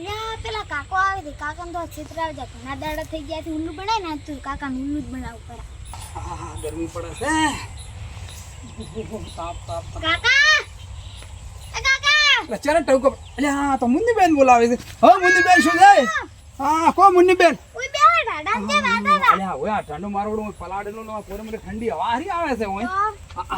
યા પેલા કાકો આવે છે, કાકાને તો છેતરાવ જા ઘણા દાડા થઈ ગયા છે, ઉલ્લુ બનાય ને તું કાકા ઉલ્લુ જ બનાવ પર. હા ગરમી પડે છે. તાપ તાપ કાકા એ કાકા લચારે ટવકો. અલે હા તો મુન્ની બેન બોલાવે છે. હો મુન્ની બેન શું છે? હા કો મુન્ની બેન. ઓય બે ડાડા જે વાદા અલે હા ઓય ઠંડો મારોડો પલાડેલો નો પોરે મને ઠંડી હવા હારી આવે છે ઓય.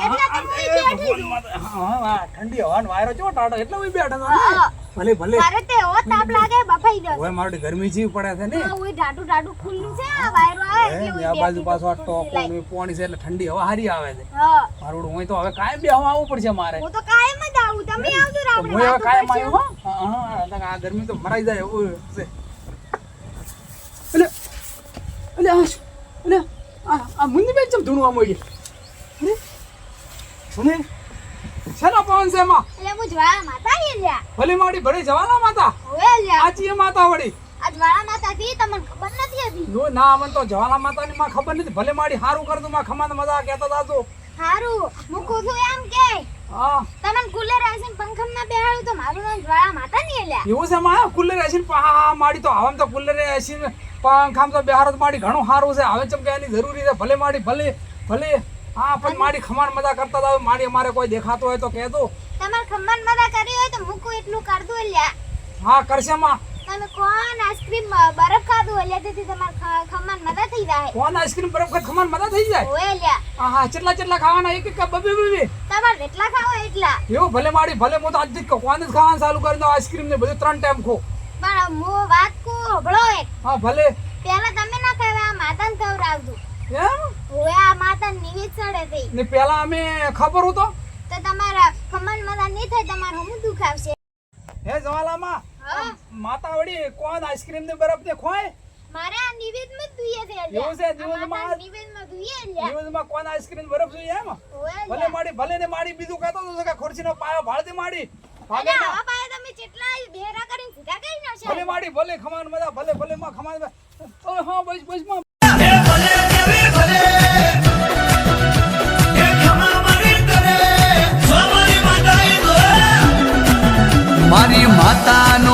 એટલે તો હું બેઠી છું. હા ઠંડી હવાનો વાયરો ચો ટાટો એટલે ઓય બેઠા હતા. ભલે ભલે. મારે તે ઓ તાપ લાગે બફાઈ દે. ઓય મારોડી ગરમી જીવ પડે છે ને. ઓય ડાડુ ખુલ્લું છે આ વાયરો આવે એટલે આ બાજુ પાછો આ ટોકો ને પાણી છે એટલે ઠંડી હવા હારી આવે છે. હા મારોડું હોય તો હવે કાયમ બે હવા આવવું પડશે મારે. હું તો કાયમ જ આવું, તમે આવજો ને આપણે હું હવે વાતો કાયમ કરશું. આવ્યો હો. હા આ ગરમી તો મરાઈ જાય એવું છે. અલે આ શું? અલે આ મુન્ની બેન ચમ ધૂણવા મોડી. અરે સુને શેનો પવન છે માં? એટલે હું જ્વાળા માતા આઈ લ્યા. ભલે માડી ભલે જવાના માતા. ઓય લ્યા આચી માતા વળી. આ જ્વાળા માતા થી તમને ખબર નથી હતી. નો ના મન તો જવાના માતાની માં ખબર નથી. ભલે માડી હારું કરતું માં ખમાન મજા કહેતા જાજો. હારું મુકું છું એમ કે હા તમને કુલર આવીને પંખમ ના બેહાડું તો મારું નામ જ્વાળા માતા નહીં લ્યા. એવું છે માં કુલર એસી હા માડી તો હવામાં તો કુલર એસી પંખામ તો બેહાર માડી ઘણું સારું છે. હવે ચમ કે એની જરૂરી છે. ભલે માડી ભલે ભલે હા પણ માડી ખમાન મજા કરતા જાવ. માડી અમારે કોઈ દેખાતો હોય તો કહેતો. તમારે ખમણ મદા કરી હોય તો મુકું એટલું કર દો લ્યા. હા કરશે માં. તમે કોણ આઈસ્ક્રીમ બરફ ખાધું લ્યા તેથી તમાર ખમણ મદા થઈ જાય. કોણ આઈસ્ક્રીમ બરફ ખાત ખમાન મજા થઈ જાય. ઓય લ્યા હા હા કેટલા ખાવાના એક એક બબે બબે તમારે જેટલા ખાવો એટલા. એવું ભલે માડી ભલે હું તો આજ જ કોણ જ ખાવાનું ચાલુ કરી દો. આઈસ્ક્રીમ ને બધું 3 ટાઈમ ખો. પણ હું વાત કો હબળો એક હા ભલે પહેલા તમે ના ખાવે આ માતાને ખવડાવજો. એમ ઓય આ માતા નિવેદ ચડે થઈ ને પેલા અમે ખબર હતો તો તમારા ખમણ મદા નહીં થાય, તમારું હું દુખ આવશે. હે જવાલામાં હા માતા વડી કોણ આઈસ્ક્રીમ ને બરફ ને ખોય. મારે આ નિવેદ માં જોઈએ છે લ્યા. એવું છે આ દિવસમાં માતા નિવેદ માં જોઈએ લ્યા. દિવસમાં કોણ આઈસ્ક્રીમ બરફ જોઈએ એમ. ઓય ભલે લ્યા માડી ભલે ને માડી બીજું કહેતો હતો કે ખુરશીનો પાયો ભાળતી માડી અરે ભાગે ના. આવા પાયે તમે કેટલા બેરા કરીને સીધા કરી નાખશો. ભલે માડી ભલે ખમાન મજા ભલે ભલે માં ખમાન ઓય હા બસ બસ માં મારી માતાનો